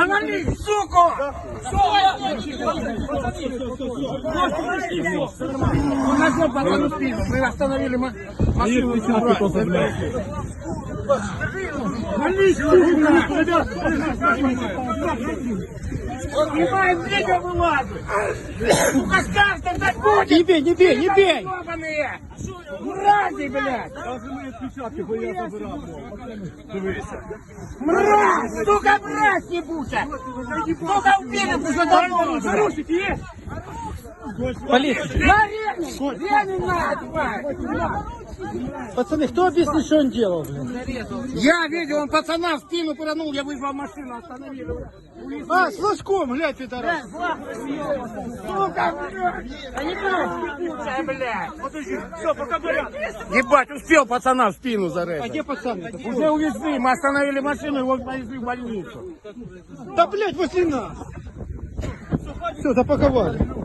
Навали, сука! Он нажал пацану спину. Мы остановили машину. Вали, сука! Ребят, снимаем видео, вылазит! Сука, с каждым заходит! Не бей, не бей, не бей! Ебаные! Мрази, блядь! Мразь! Сука, мразь ебучая! Сука, убили бы за дорогу! Нарушить есть? Полиция! На ремень! Ремень на, тварь! Пацаны, кто объяснит, что он делал, блин? Я видел, он пацана в спину пырнул, я вызвал машину, остановили. А, с флажком, глянь, пидорас! Сука, блядь! Они ебучая, блядь! Все, пока порядок! Ебать, успел пацана в спину зарезать. А где пацаны? Уже увезли, мы остановили машину, его повезли в больницу. Да, блядь, возле нас! Все, запаковали.